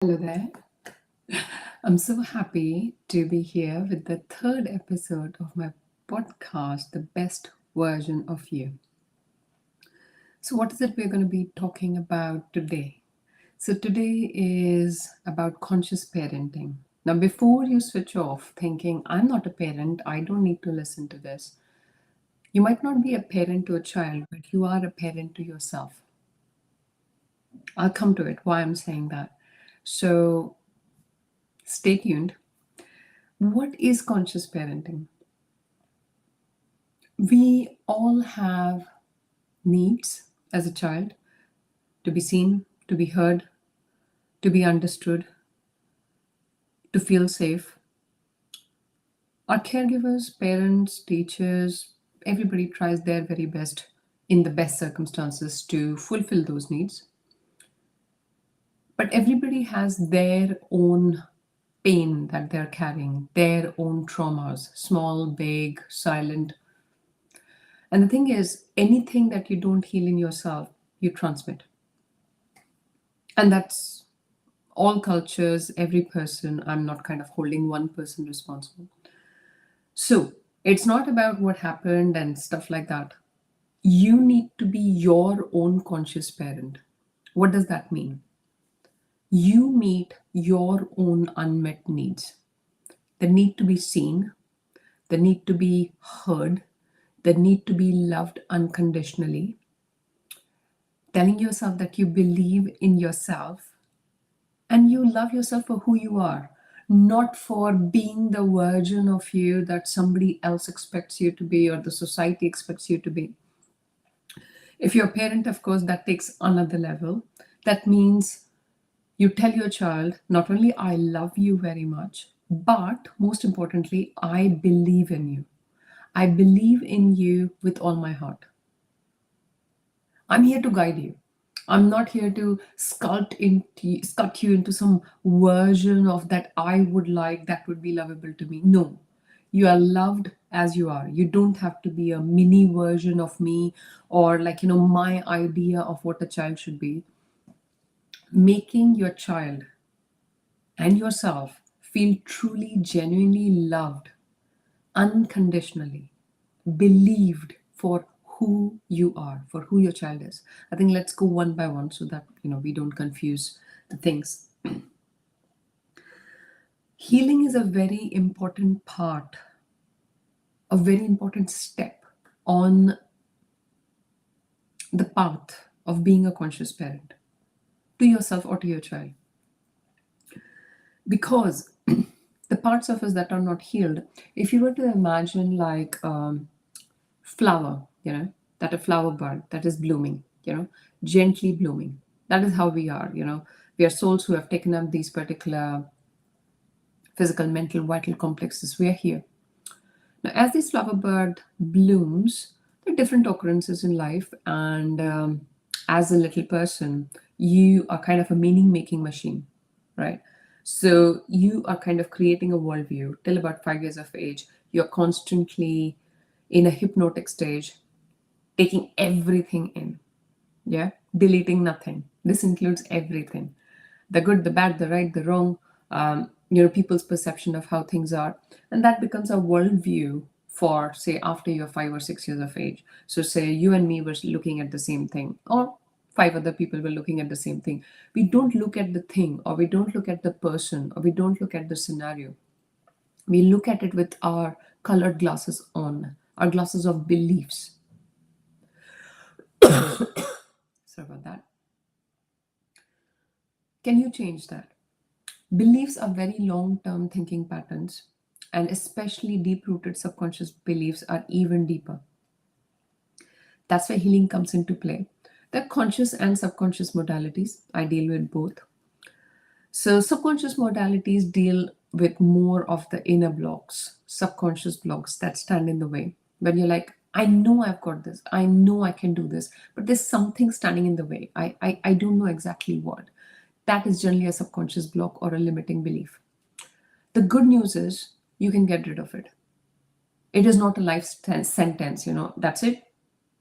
Hello there. I'm so happy to be here with the third episode of my podcast, The Best Version of You. So, what is it we're going to be talking about today? So, today is about conscious parenting. Now, before you switch off thinking, I'm not a parent, I don't need to listen to this, you might not be a parent to a child, but you are a parent to yourself. I'll come to it, why I'm saying that. So, stay tuned. What is conscious parenting? We all have needs as a child to be seen, to be heard, to be understood, to feel safe. Our caregivers, parents, teachers, everybody tries their very best in the best circumstances to fulfill those needs. But everybody has their own pain that they're carrying, their own traumas, small, big, silent. And the thing is, anything that you don't heal in yourself, you transmit. And that's all cultures, every person. I'm not kind of holding one person responsible. So it's not about what happened and stuff like that. You need to be your own conscious parent. What does that mean? You meet your own unmet needs. The need to be seen, the need to be heard, the need to be loved unconditionally, telling yourself that you believe in yourself and you love yourself for who you are, not for being the version of you that somebody else expects you to be or the society expects you to be. If you're a parent, of course, that takes another level. That means you tell your child, not only I love you very much, but most importantly, I believe in you. I believe in you with all my heart. I'm here to guide you. I'm not here to sculpt you into some version of that I would like that would be lovable to me. No, you are loved as you are. You don't have to be a mini version of me or like, my idea of what a child should be. Making your child and yourself feel truly, genuinely loved, unconditionally, believed for who you are, for who your child is. I think let's go one by one so that we don't confuse the things. Healing is a very important part, a very important step on the path of being a conscious parent to yourself or to your child. Because the parts of us that are not healed, if you were to imagine like flower, that a flower bud that is blooming, gently blooming. That is how we are, We are souls who have taken up these particular physical, mental, vital complexes. We are here. Now, as this flower bud blooms, there are different occurrences in life, and as a little person, you are kind of a meaning making machine, right? So you are kind of creating a worldview till about 5 years of age. You're constantly in a hypnotic stage, taking everything in, yeah, deleting nothing. This includes everything, the good, the bad, the right, the wrong, people's perception of how things are. And that becomes a worldview for, say, after you're 5 or 6 years of age. So, say you and me were looking at the same thing, or five other people were looking at the same thing. We don't look at the thing, or we don't look at the person, or we don't look at the scenario. We look at it with our colored glasses on, our glasses of beliefs. Sorry about that. Can you change that? Beliefs are very long term thinking patterns, and especially deep rooted subconscious beliefs are even deeper. That's where healing comes into play. There are conscious and subconscious modalities. I deal with both. So, subconscious modalities deal with more of the inner blocks, subconscious blocks that stand in the way. When you're like, I know I've got this, I know I can do this, but there's something standing in the way. I don't know exactly what. That is generally a subconscious block or a limiting belief. The good news is you can get rid of it. It is not a life sentence, that's it.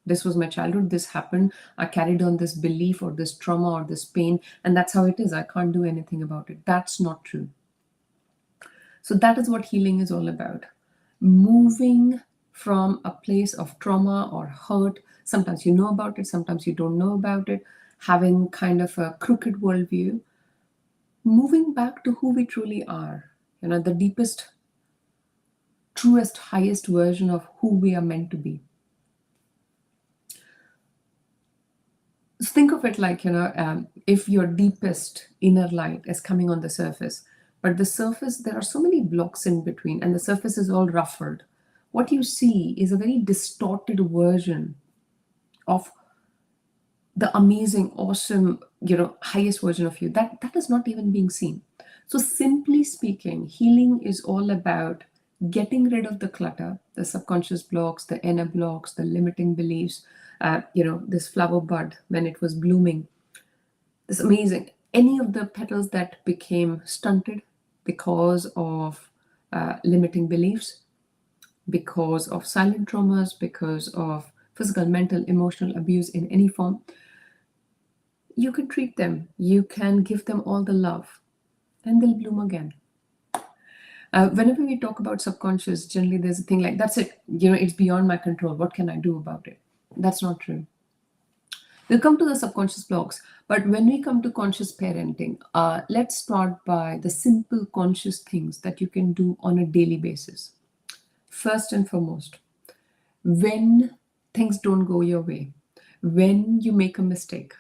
This was my childhood, this happened, I carried on this belief or this trauma or this pain, and that's how it is. I can't do anything about it. That's not true. So that is what healing is all about. Moving from a place of trauma or hurt. Sometimes you know about it, sometimes you don't know about it. Having kind of a crooked worldview. Moving back to who we truly are. The deepest, truest, highest version of who we are meant to be. So think of it like, if your deepest inner light is coming on the surface, but the surface, there are so many blocks in between, and the surface is all ruffled. What you see is a very distorted version of the amazing, awesome, highest version of you. That is not even being seen. So simply speaking, healing is all about getting rid of the clutter, the subconscious blocks, the inner blocks, the limiting beliefs. This flower bud when it was blooming, this amazing, any of the petals that became stunted because of limiting beliefs, because of silent traumas, because of physical, mental, emotional abuse in any form, you can treat them, you can give them all the love, and they'll bloom again. Whenever we talk about subconscious, generally there's a thing like, that's it, it's beyond my control. What can I do about it? That's not true. We'll come to the subconscious blocks, but when we come to conscious parenting, let's start by the simple conscious things that you can do on a daily basis. First and foremost, when things don't go your way, when you make a mistake,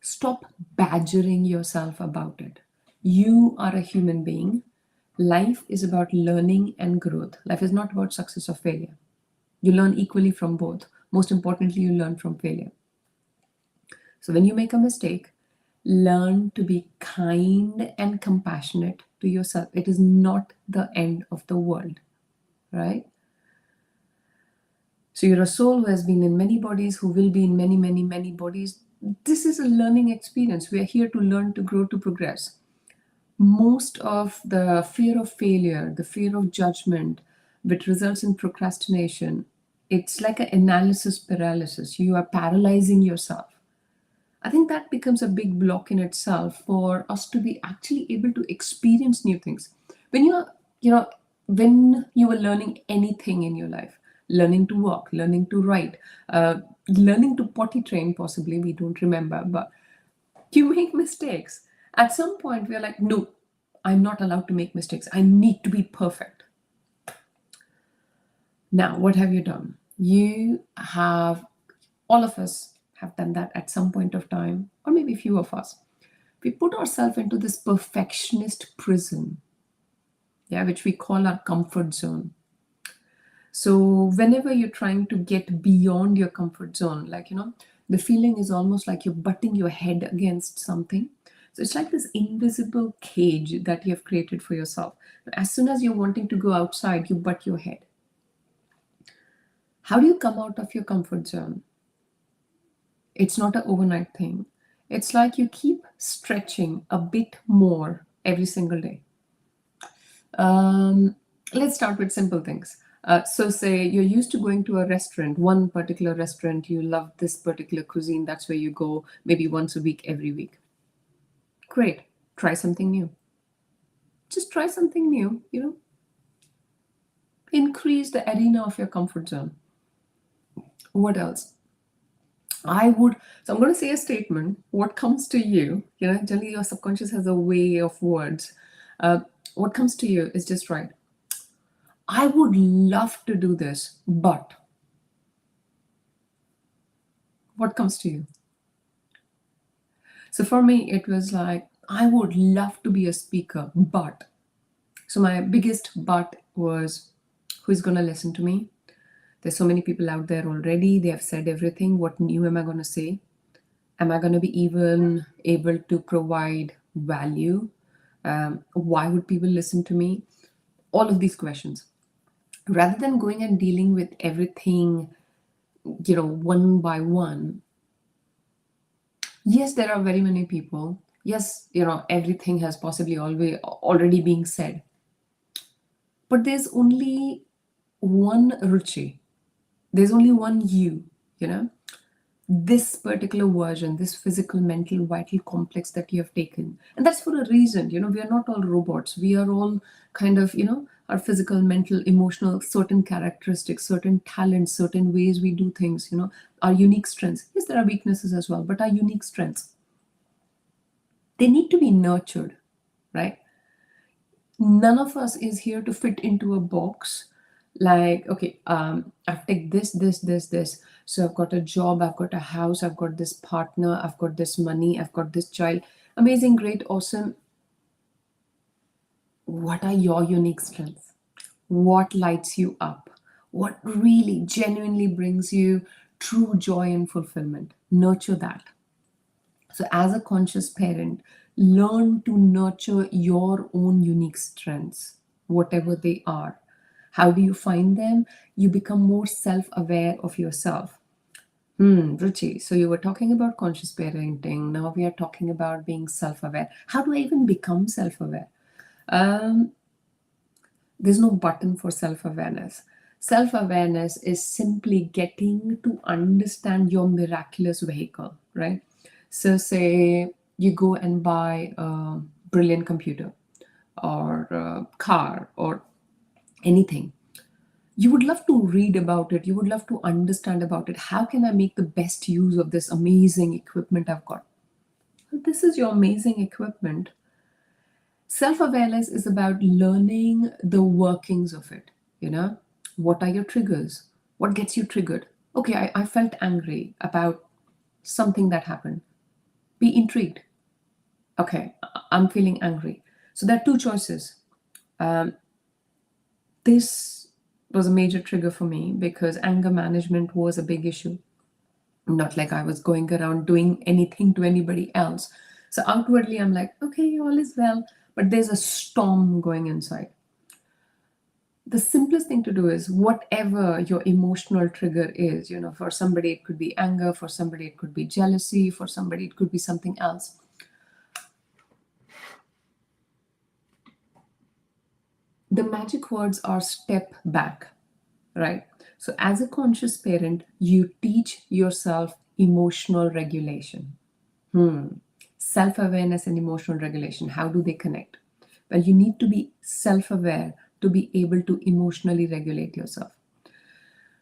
stop badgering yourself about it. You are a human being. Life is about learning and growth. Life is not about success or failure. You learn equally from both. Most importantly, you learn from failure. So when you make a mistake, learn to be kind and compassionate to yourself. It is not the end of the world, right? So you're a soul who has been in many bodies, who will be in many, many, many bodies. This is a learning experience. We are here to learn, to grow, to progress. Most of the fear of failure, the fear of judgment, which results in procrastination, it's like an analysis paralysis. You are paralyzing yourself. I think that becomes a big block in itself for us to be actually able to experience new things. When when you are learning anything in your life, learning to walk, learning to write, learning to potty train, possibly, we don't remember, but you make mistakes. At some point, we're like, no, I'm not allowed to make mistakes. I need to be perfect. Now, what have you done? All of us have done that at some point of time, or maybe few of us. We put ourselves into this perfectionist prison, which we call our comfort zone. So whenever you're trying to get beyond your comfort zone, the feeling is almost like you're butting your head against something. So it's like this invisible cage that you have created for yourself. As soon as you're wanting to go outside, you butt your head. How do you come out of your comfort zone? It's not an overnight thing. It's like you keep stretching a bit more every single day. Let's start with simple things. So say you're used to going to a restaurant, one particular restaurant, you love this particular cuisine, that's where you go maybe once a week, every week. Great. Try something new. Just try something new, Increase the arena of your comfort zone. What else? So I'm going to say a statement. What comes to you, generally your subconscious has a way of words. What comes to you is just right. I would love to do this, but what comes to you? So for me, it was like, I would love to be a speaker, but. So my biggest but was, who's going to listen to me? There's so many people out there already. They have said everything. What new am I going to say? Am I going to be even able to provide value? Why would people listen to me? All of these questions. Rather than going and dealing with everything, one by one. Yes, there are very many people. Yes, everything has possibly already been said. But there's only one Ruchi. There's only one you know, this particular version, this physical, mental, vital complex that you have taken. And that's for a reason. We are not all robots. We are all kind of, our physical, mental, emotional, certain characteristics, certain talents, certain ways we do things, our unique strengths. Yes, there are weaknesses as well, but our unique strengths, they need to be nurtured, right? None of us is here to fit into a box like, okay, I've taken this, so I've got a job, I've got a house, I've got this partner, I've got this money, I've got this child. Amazing, great, awesome. What are your unique strengths? What lights you up? What really genuinely brings you true joy and fulfillment? Nurture that. So, as a conscious parent, learn to nurture your own unique strengths, whatever they are. How do you find them? You become more self aware of yourself. Ruchi, so you were talking about conscious parenting. Now we are talking about being self aware. How do I even become self aware? Um, there's no button for self awareness. Self awareness is simply getting to understand your miraculous vehicle, right? So, say you go and buy a brilliant computer or a car or anything. You would love to read about it, you would love to understand about it. How can I make the best use of this amazing equipment I've got? Well, this is your amazing equipment. Self awareness is about learning the workings of it. You know, what are your triggers? What gets you triggered? Okay, I felt angry about something that happened. Be intrigued. Okay, I'm feeling angry. So there are two choices. This was a major trigger for me because anger management was a big issue. Not like I was going around doing anything to anybody else. So outwardly, I'm like, okay, all is well, but there's a storm going inside. The simplest thing to do is whatever your emotional trigger is, for somebody it could be anger, for somebody it could be jealousy, for somebody it could be something else. The magic words are step back, right? So, as a conscious parent, you teach yourself emotional regulation. Self awareness and emotional regulation. How do they connect? Well, you need to be self aware to be able to emotionally regulate yourself.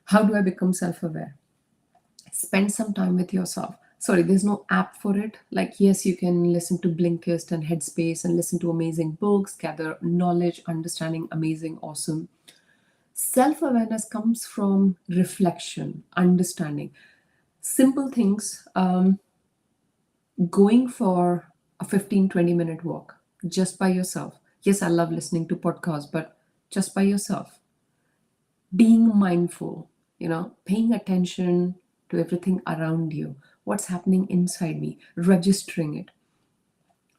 How do I become self aware? Spend some time with yourself. Sorry, there's no app for it. Like, yes, you can listen to Blinkist and Headspace and listen to amazing books, gather knowledge, understanding, amazing, awesome. Self awareness comes from reflection, understanding. Simple things, going for a 15-20 minute walk just by yourself. Yes, I love listening to podcasts, but just by yourself. Being mindful, paying attention to everything around you, what's happening inside me, registering it.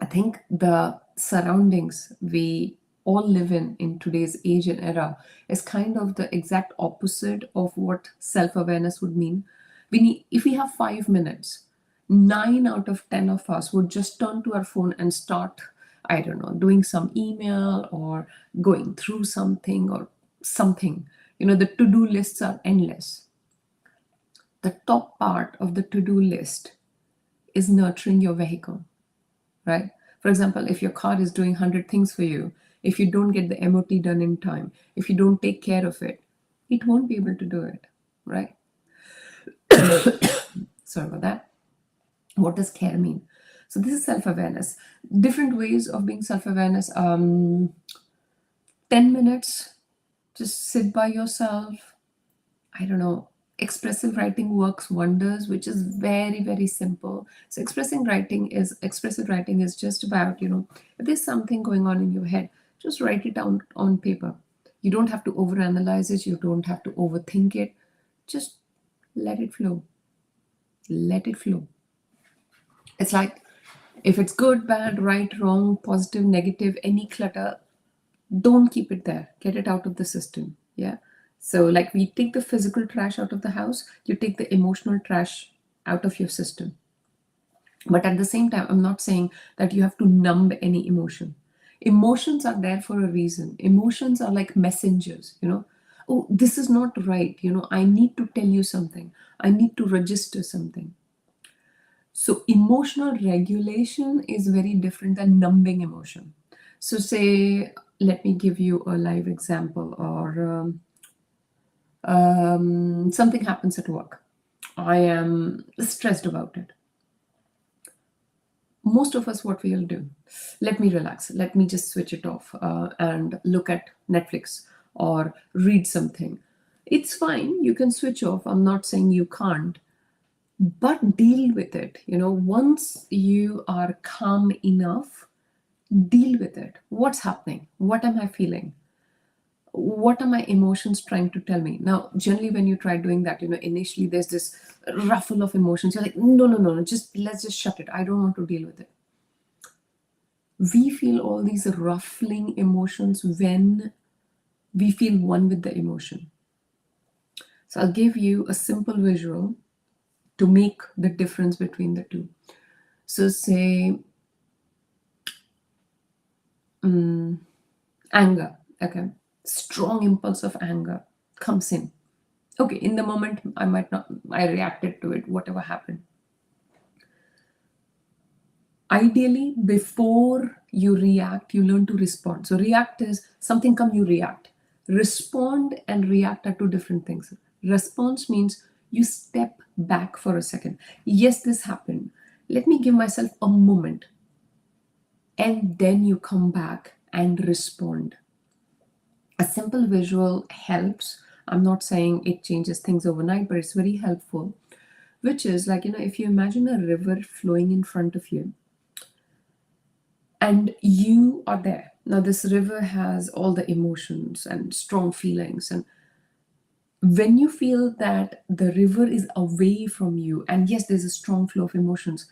I think the surroundings we all live in today's age and era is kind of the exact opposite of what self-awareness would mean. If we have 5 minutes, 9 out of 10 of us would just turn to our phone and start, I don't know, doing some email or going through something or something. The to-do lists are endless. The top part of the to-do list is nurturing your vehicle, right? For example, if your car is doing 100 things for you, if you don't get the MOT done in time, if you don't take care of it, it won't be able to do it, right? Sorry about that. What does care mean? So this is self-awareness. Different ways of being self-awareness. 10 minutes, just sit by yourself. I don't know. Expressive writing works wonders, which is very, very simple. So expressive writing is just about, if there's something going on in your head, just write it down on paper. You don't have to overanalyze it, you don't have to overthink it. Just let it flow. Let it flow. It's like if it's good, bad, right, wrong, positive, negative, any clutter, don't keep it there. Get it out of the system. Yeah. So, like we take the physical trash out of the house, you take the emotional trash out of your system. But at the same time, I'm not saying that you have to numb any emotion. Emotions are there for a reason. Emotions are like messengers. Oh, this is not right. I need to tell you something. I need to register something. So, emotional regulation is very different than numbing emotion. So, say, let me give you a live example, or something happens at work. I am stressed about it. Most of us, what we'll do, let me relax, let me just switch it off, and look at Netflix or read something. It's fine, you can switch off. I'm not saying you can't, but deal with it. Once you are calm enough, deal with it. What's happening? What am I feeling? What are my emotions trying to tell me? Now, generally, when you try doing that, initially there's this ruffle of emotions. You're like, no, no, no, no, just let's just shut it. I don't want to deal with it. We feel all these ruffling emotions when we feel one with the emotion. So I'll give you a simple visual to make the difference between the two. So, say anger, okay, strong impulse of anger comes in. Okay, in the moment, I might not, I reacted to it, whatever happened. Ideally, before you react, you learn to respond. So react is something come, you react. Respond and react are two different things. Response means you step back for a second. Yes, this happened. Let me give myself a moment. And then you come back and respond. A simple visual helps. I'm not saying it changes things overnight, but it's very helpful. Which is like, if you imagine a river flowing in front of you, and you are there. Now, this river has all the emotions and strong feelings. And when you feel that the river is away from you, and yes, there's a strong flow of emotions,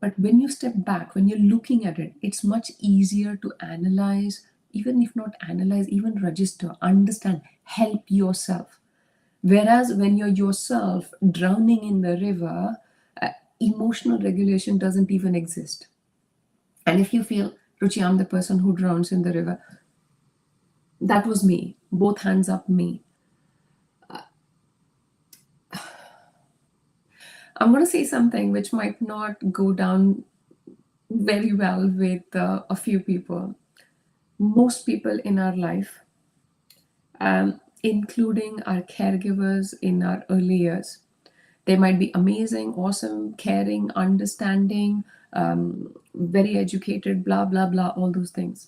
but when you step back, when you're looking at it, it's much easier to analyze, even if not analyze, even register, understand, help yourself. Whereas when you're yourself drowning in the river, emotional regulation doesn't even exist. And if you feel, Ruchi, I'm the person who drowns in the river, that was me. Both hands up, me. I'm going to say something which might not go down very well with a few people. Most people in our life, including our caregivers in our early years, they might be amazing, awesome, caring, understanding, very educated, blah, blah, blah, all those things.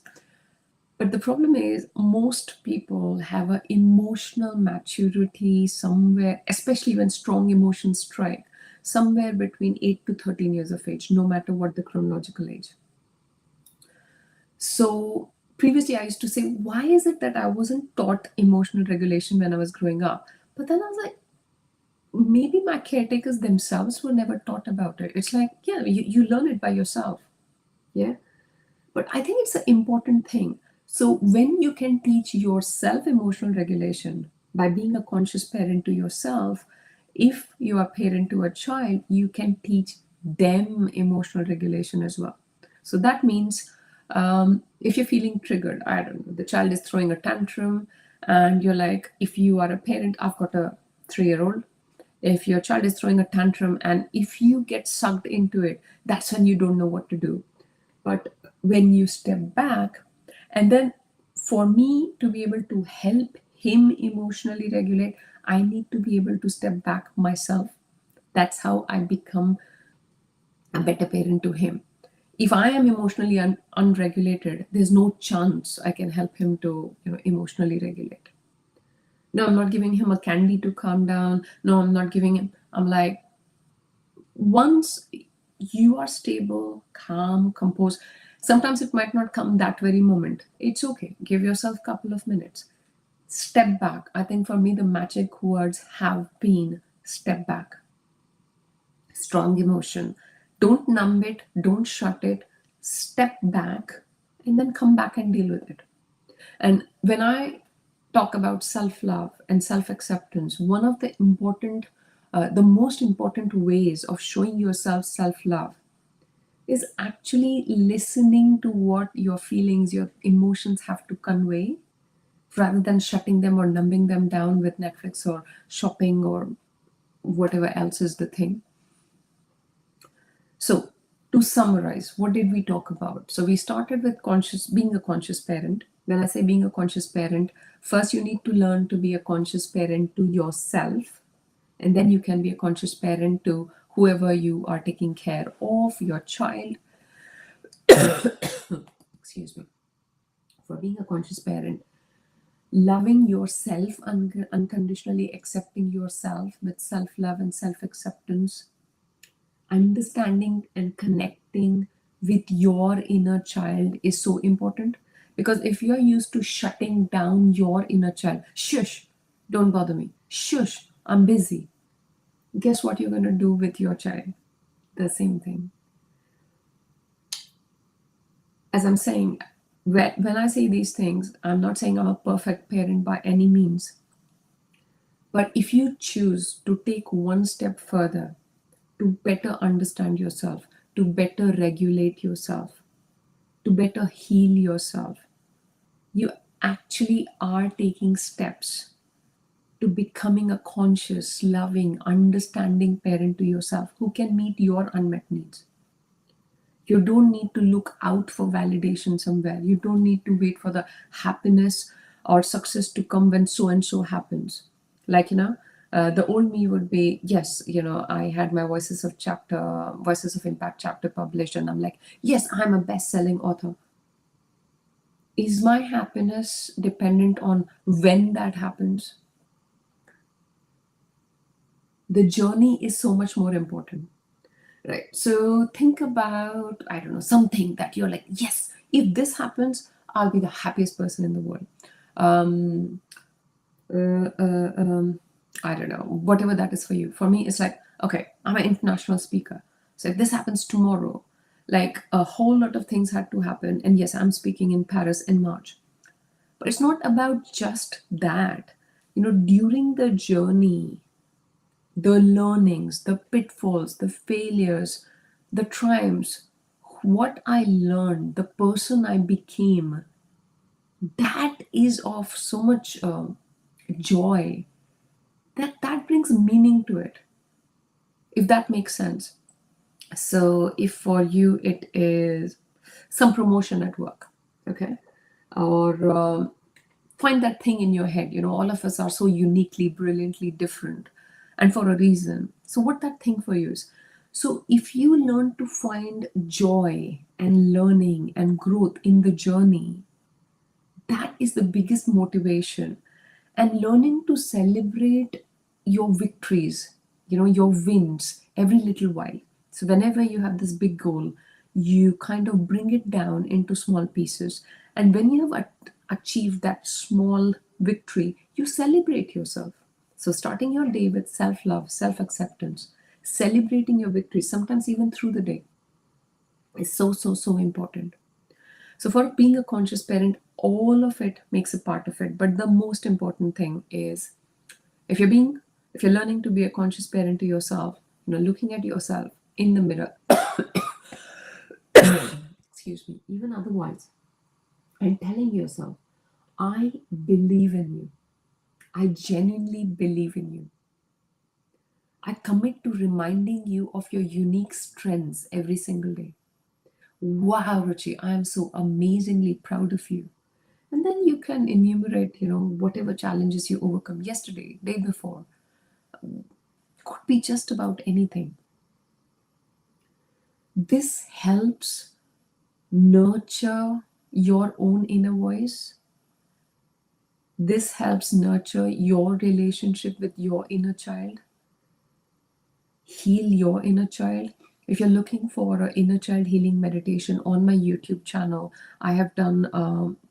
But the problem is, most people have an emotional maturity somewhere, especially when strong emotions strike, somewhere between 8 to 13 years of age, no matter what the chronological age. So previously, I used to say, why is it that I wasn't taught emotional regulation when I was growing up? But then I was like, maybe my caretakers themselves were never taught about it. It's like, yeah, you learn it by yourself. Yeah. But I think it's an important thing. So when you can teach yourself emotional regulation by being a conscious parent to yourself, if you are a parent to a child, you can teach them emotional regulation as well. So that means, if you're feeling triggered, I don't know, the child is throwing a tantrum, and you're like, if you are a parent, I've got a 3-year old. If your child is throwing a tantrum and if you get sucked into it, that's when you don't know what to do. But when you step back, and then for me to be able to help him emotionally regulate, I need to be able to step back myself. That's how I become a better parent to him. If I am emotionally unregulated, there's no chance I can help him to emotionally regulate. No, I'm not giving him a candy to calm down. No, I'm not giving him. I'm like, once you are stable, calm, composed, sometimes it might not come that very moment. It's okay. Give yourself a couple of minutes. Step back. I think for me, the magic words have been step back. Strong emotion. Don't numb it, don't shut it. Step back and then come back and deal with it. And when I talk about self love and self acceptance, one of the most important ways of showing yourself self love is actually listening to what your feelings, your emotions have to convey. rather than shutting them or numbing them down with Netflix or shopping or whatever else is the thing. So, to summarize, what did we talk about? So, we started with being a conscious parent. When I say being a conscious parent, first you need to learn to be a conscious parent to yourself, and then you can be a conscious parent to whoever you are taking care of, your child. Excuse me. For being a conscious parent, loving yourself unconditionally, accepting yourself with self love and self acceptance, understanding and connecting with your inner child is so important. Because if you're used to shutting down your inner child, shush, don't bother me, shush, I'm busy, guess what you're going to do with your child? The same thing. As I'm saying, when I say these things, I'm not saying I'm a perfect parent by any means. But if you choose to take one step further to better understand yourself, to better regulate yourself, to better heal yourself, you actually are taking steps to becoming a conscious, loving, understanding parent to yourself who can meet your unmet needs. You don't need to look out for validation somewhere. You don't need to wait for the happiness or success to come when so and so happens. Like, the old me would be, yes, I had my Voices of Impact chapter published, and I'm like, yes, I'm a best selling author. Is my happiness dependent on when that happens? The journey is so much more important. Right. So think about, I don't know, something that you're like, yes, if this happens, I'll be the happiest person in the world. Um, uh, uh, um, I don't know, whatever that is for you. For me, it's like, okay, I'm an international speaker. So if this happens tomorrow, like a whole lot of things had to happen. And yes, I'm speaking in Paris in March. But it's not about just that. During the journey, the learnings, the pitfalls, the failures, the triumphs, what I learned, the person I became, that is of so much joy that brings meaning to it, if that makes sense. So, if for you it is some promotion at work, okay, or find that thing in your head. All of us are so uniquely, brilliantly different, and for a reason. So, what that thing for you is. So, if you learn to find joy and learning and growth in the journey, that is the biggest motivation. And learning to celebrate your victories, your wins every little while. So, whenever you have this big goal, you kind of bring it down into small pieces. And when you have achieved that small victory, you celebrate yourself. So, starting your day with self love, self acceptance, celebrating your victories, sometimes even through the day, is so, so, so important. So, for being a conscious parent, all of it makes a part of it. But the most important thing is if you're being, if you're learning to be a conscious parent to yourself, looking at yourself in the mirror, excuse me, even otherwise, and telling yourself, I believe in you. I genuinely believe in you. I commit to reminding you of your unique strengths every single day. Wow, Ruchi, I am so amazingly proud of you. And then you can enumerate, whatever challenges you overcome yesterday, day before. Could be just about anything. This helps nurture your own inner voice. This helps nurture your relationship with your inner child, heal your inner child. If you're looking for an inner child healing meditation on my YouTube channel, I have done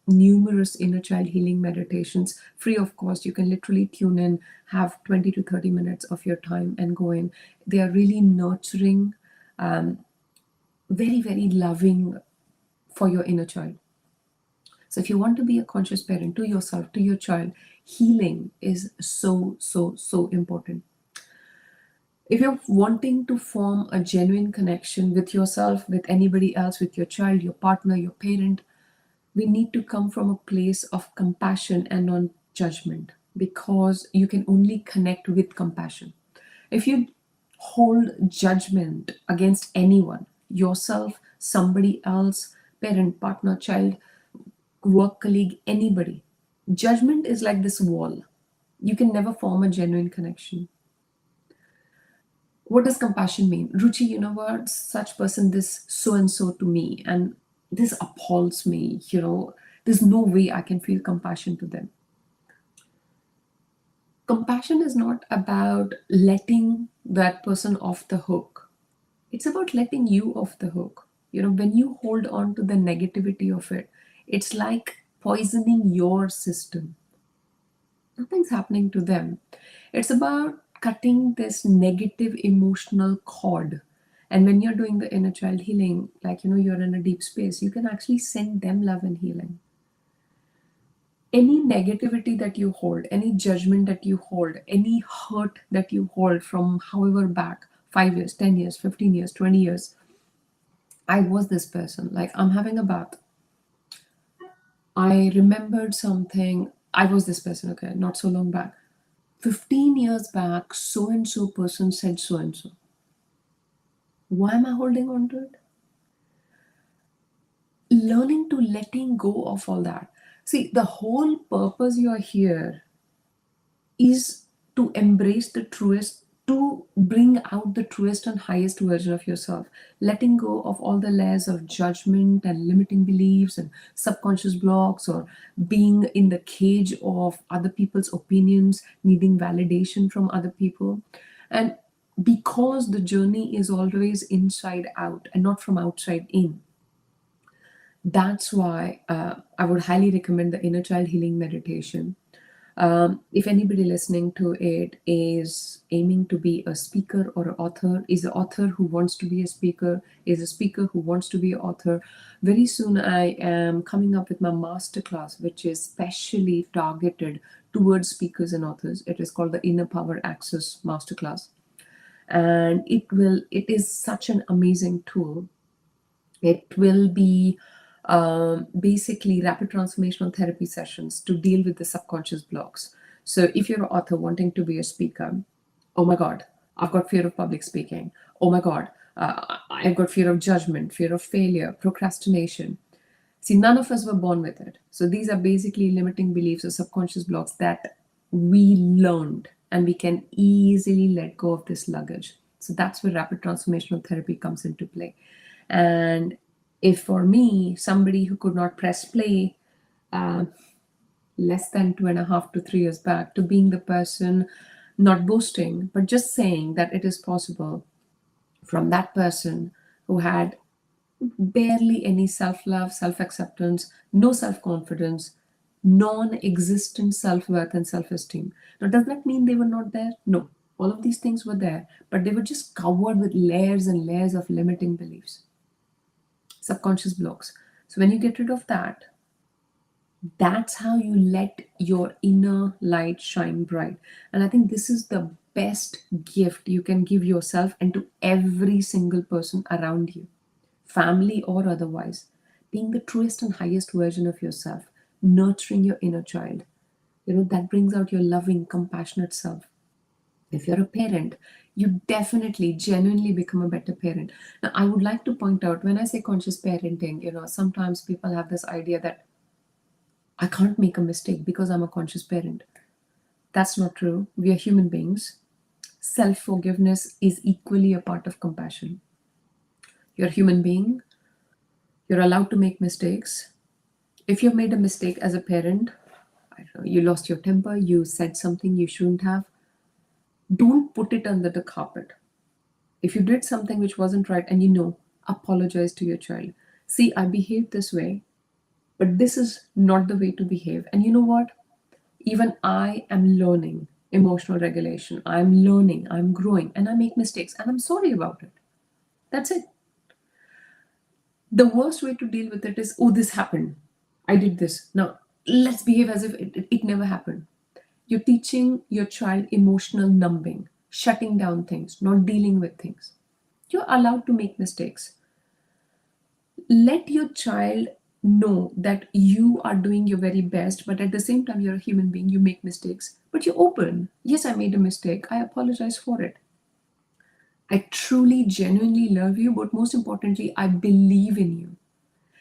numerous inner child healing meditations free of cost. You can literally tune in, have 20 to 30 minutes of your time and go in. They are really nurturing, very, very loving for your inner child. So if you want to be a conscious parent to yourself, to your child, healing is so, so, so important. If you're wanting to form a genuine connection with yourself, with anybody else, with your child, your partner, your parent, We need to come from a place of compassion and non judgment, because you can only connect with compassion. If you hold judgment against anyone, yourself, somebody else, parent, partner, child, work colleague, anybody, judgment is like this wall. You can never form a genuine connection. What does compassion mean? Ruchi, you know what? Such person, this so and so to me, and this appalls me. There's no way I can feel compassion to them. Compassion is not about letting that person off the hook. It's about letting you off the hook. When you hold on to the negativity of it, it's like poisoning your system. Nothing's happening to them. It's about cutting this negative emotional cord. And when you're doing the inner child healing, like, you're in a deep space, you can actually send them love and healing. Any negativity that you hold, any judgment that you hold, any hurt that you hold from however back, 5 years, 10 years, 15 years, 20 years, I was this person. Like, I'm having a bath. I remembered something. I was this person, okay, not so long back. 15 years back, so and so person said so and so. Why am I holding on to it? Learning to letting go of all that. See, the whole purpose you're here is to embrace the truest, to bring out the truest and highest version of yourself, letting go of all the layers of judgment and limiting beliefs and subconscious blocks, or being in the cage of other people's opinions, needing validation from other people. And because the journey is always inside out and not from outside in, that's why I would highly recommend the inner child healing meditation. If anybody listening to it is aiming to be a speaker or an author, is an author who wants to be a speaker, is a speaker who wants to be an author, very soon I am coming up with my masterclass, which is specially targeted towards speakers and authors. It is called the Inner Power Access Masterclass. And it is such an amazing tool. It will be basically rapid transformational therapy sessions to deal with the subconscious blocks. So, if you're an author wanting to be a speaker, oh my God, I've got fear of public speaking. Oh my God, I've got fear of judgment, fear of failure, procrastination. See, none of us were born with it. So, these are basically limiting beliefs or subconscious blocks that we learned, and we can easily let go of this luggage. So, that's where rapid transformational therapy comes into play. And if for me, somebody who could not press play uh, less than 2.5 to 3 years back, to being the person not boasting, but just saying that it is possible, from that person who had barely any self love, self acceptance, no self confidence, non existent self worth, and self esteem. Now, does that mean they were not there? No. All of these things were there, but they were just covered with layers and layers of limiting beliefs, subconscious blocks. So, when you get rid of that, that's how you let your inner light shine bright. And I think this is the best gift you can give yourself and to every single person around you, family or otherwise. Being the truest and highest version of yourself, nurturing your inner child. That brings out your loving, compassionate self. If you're a parent, you definitely genuinely become a better parent. Now, I would like to point out, when I say conscious parenting, sometimes people have this idea that I can't make a mistake because I'm a conscious parent. That's not true. We are human beings. Self forgiveness is equally a part of compassion. You're a human being. You're allowed to make mistakes. If you've made a mistake as a parent, I don't know, you lost your temper, you said something you shouldn't have, don't put it under the carpet. If you did something which wasn't right, and apologize to your child. See, I behaved this way, but this is not the way to behave. And you know what? Even I am learning emotional regulation. I'm learning, I'm growing, and I make mistakes, and I'm sorry about it. That's it. The worst way to deal with it is, oh, this happened. I did this. Now, let's behave as if it never happened. You're teaching your child emotional numbing, shutting down things, not dealing with things. You're allowed to make mistakes. Let your child know that you are doing your very best, but at the same time, you're a human being, you make mistakes, but you're open. Yes, I made a mistake. I apologize for it. I truly, genuinely love you, but most importantly, I believe in you.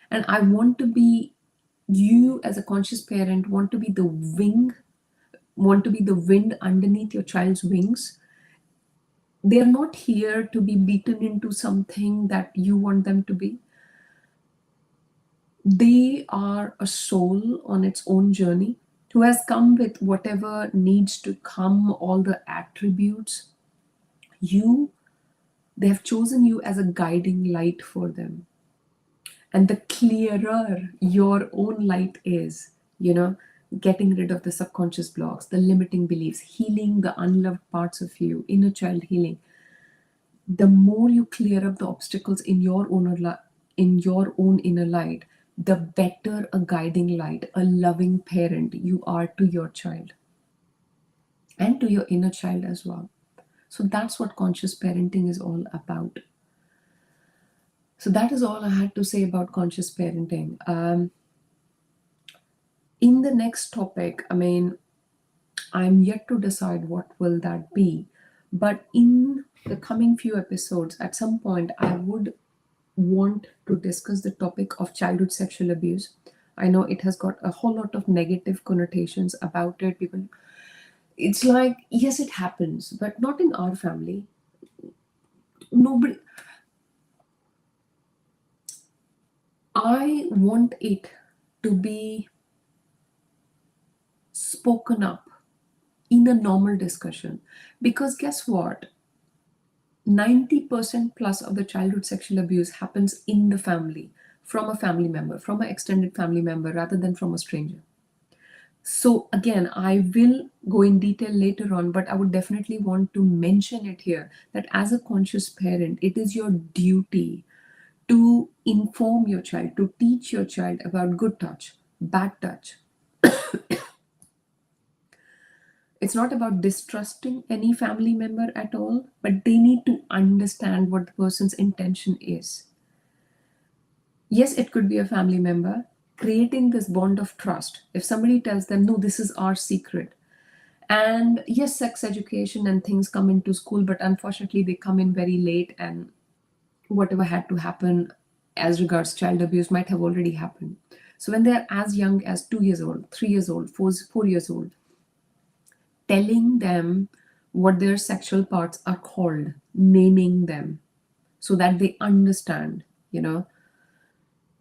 And I want to be, you as a conscious parent, want to be the wing, want to be the wind underneath your child's wings. They're not here to be beaten into something that you want them to be. They are a soul on its own journey who has come with whatever needs to come, all the attributes. You, they have chosen you as a guiding light for them. And the clearer your own light is, you know, getting rid of the subconscious blocks, the limiting beliefs, healing the unloved parts of you, inner child healing, the more you clear up the obstacles in your in your own inner light, the better a guiding light, a loving parent you are to your child and to your inner child as well. So that's what conscious parenting is all about. So that is all I had to say about conscious parenting. In the next topic, I mean, I'm yet to decide what will that be. But in the coming few episodes, at some point, I would want to discuss the topic of childhood sexual abuse. I know it has got a whole lot of negative connotations about it. People, it's like, yes, it happens, but not in our family. Nobody, I want it to be spoken up in a normal discussion. Because guess what? 90% plus of the childhood sexual abuse happens in the family, from a family member, from an extended family member, rather than from a stranger. So, again, I will go in detail later on, but I would definitely want to mention it here that as a conscious parent, it is your duty to inform your child, to teach your child about good touch, bad touch. It's not about distrusting any family member at all, but they need to understand what the person's intention is. Yes, it could be a family member creating this bond of trust. If somebody tells them, no, this is our secret. And yes, sex education and things come into school, but unfortunately, they come in very late, and whatever had to happen as regards child abuse might have already happened. So when they're as young as 2 years old, 3 years old, 4 years old, telling them what their sexual parts are called, naming them so that they understand, you know,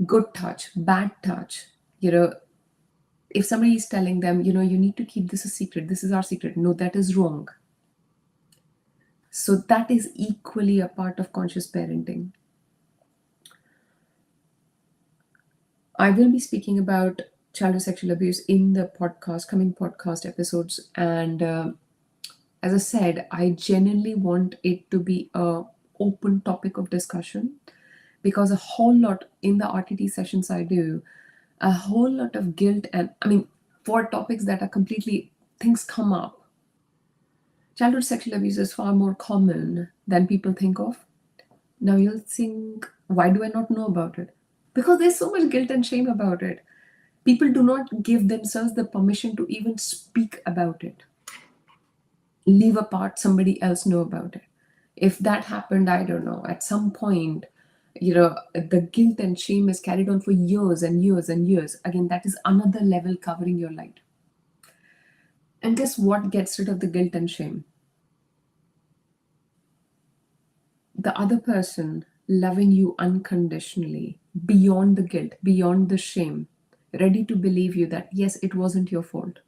good touch, bad touch, you know, if somebody is telling them, you know, you need to keep this a secret, this is our secret, no, that is wrong. So that is equally a part of conscious parenting. I will be speaking about childhood sexual abuse in the podcast, coming podcast episodes. And as I said, I genuinely want it to be a open topic of discussion because a whole lot in the RTT sessions I do, a whole lot of guilt and I mean, for topics that are completely things come up. Childhood sexual abuse is far more common than people think of. Now you'll think, why do I not know about it? Because there's so much guilt and shame about it. People do not give themselves the permission to even speak about it. Leave apart somebody else know about it. If that happened, I don't know, at some point, you know, the guilt and shame is carried on for years and years and years. Again, that is another level covering your light. And guess what gets rid of the guilt and shame? The other person loving you unconditionally, beyond the guilt, beyond the shame, ready to believe you that yes, it wasn't your fault.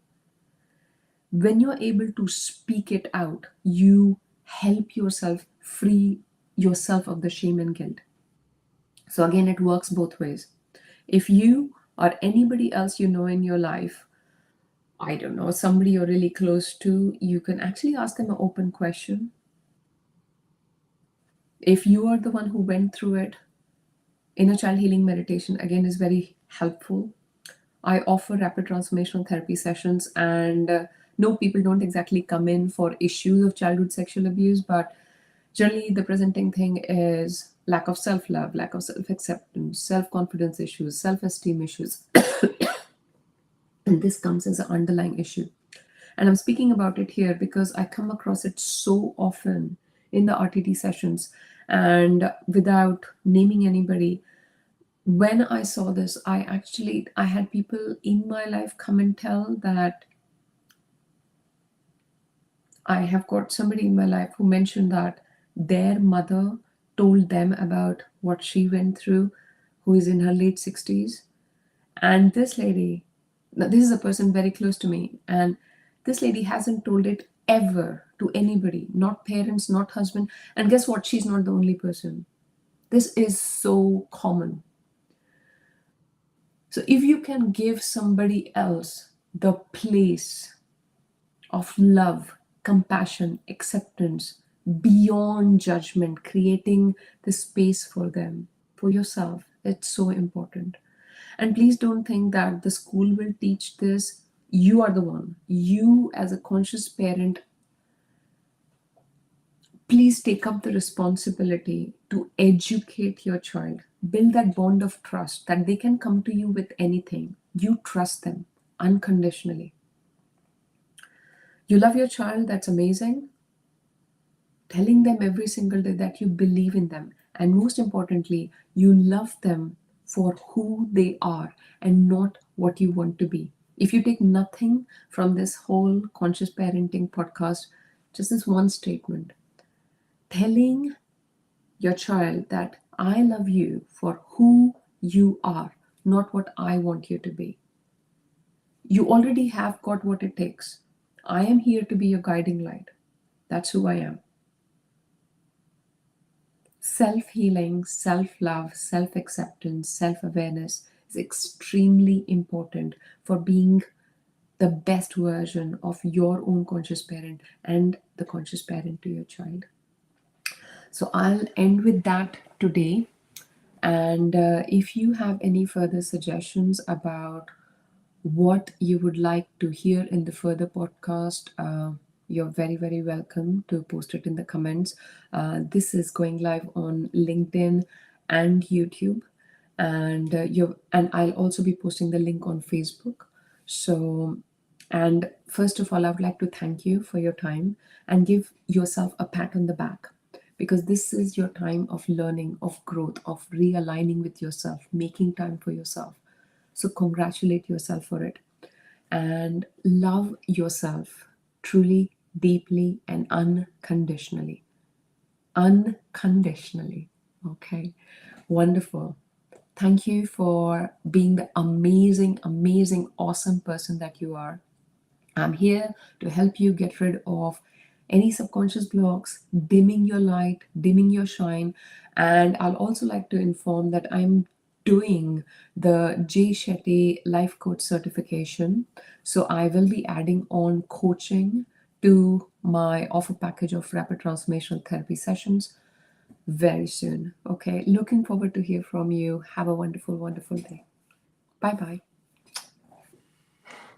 When you're able to speak it out, you help yourself free yourself of the shame and guilt. So again, it works both ways. If you or anybody else you know in your life, I don't know, somebody you're really close to, you can actually ask them an open question. If you are the one who went through it, inner child healing meditation again is very helpful. I offer rapid transformational therapy sessions, and no, people don't exactly come in for issues of childhood sexual abuse, but generally the presenting thing is lack of self love, lack of self acceptance, self confidence issues, self esteem issues. And this comes as an underlying issue. And I'm speaking about it here because I come across it so often in the RTT sessions. And without naming anybody, when I saw this, I had people in my life come and tell that I have got somebody in my life who mentioned that their mother told them about what she went through, who is in her late 60s. And this lady, now this is a person very close to me, and this lady hasn't told it ever to anybody, not parents, not husband. And guess what? She's not the only person. This is so common. So if you can give somebody else the place of love, compassion, acceptance, beyond judgment, creating the space for them, for yourself. It's so important. And please don't think that the school will teach this. You are the one. You, as a conscious parent, please take up the responsibility to educate your child. Build that bond of trust that they can come to you with anything. You trust them unconditionally. You love your child, that's amazing. Telling them every single day that you believe in them, and most importantly, you love them for who they are and not what you want to be. If you take nothing from this whole conscious parenting podcast, just this one statement, telling your child that I love you for who you are, not what I want you to be. You already have got what it takes. I am here to be your guiding light. That's who I am. Self healing, self love, self acceptance, self awareness is extremely important for being the best version of your own conscious parent and the conscious parent to your child. So I'll end with that today. And if you have any further suggestions about what you would like to hear in the further podcast, you're very, very welcome to post it in the comments. This is going live on LinkedIn and YouTube, and I'll also be posting the link on Facebook. So, and first of all, I would like to thank you for your time and give yourself a pat on the back, because this is your time of learning, of growth, of realigning with yourself, making time for yourself. So congratulate yourself for it and love yourself truly, deeply, and unconditionally. Unconditionally. Okay. Wonderful. Thank you for being the amazing, amazing, awesome person that you are. I'm here to help you get rid of any subconscious blocks, dimming your light, dimming your shine. And I'll also like to inform that I'm doing the J. Shetty Life Coach certification. So I will be adding on coaching to my offer package of rapid transformational therapy sessions very soon. Okay, looking forward to hear from you. Have a wonderful, wonderful day. Bye bye.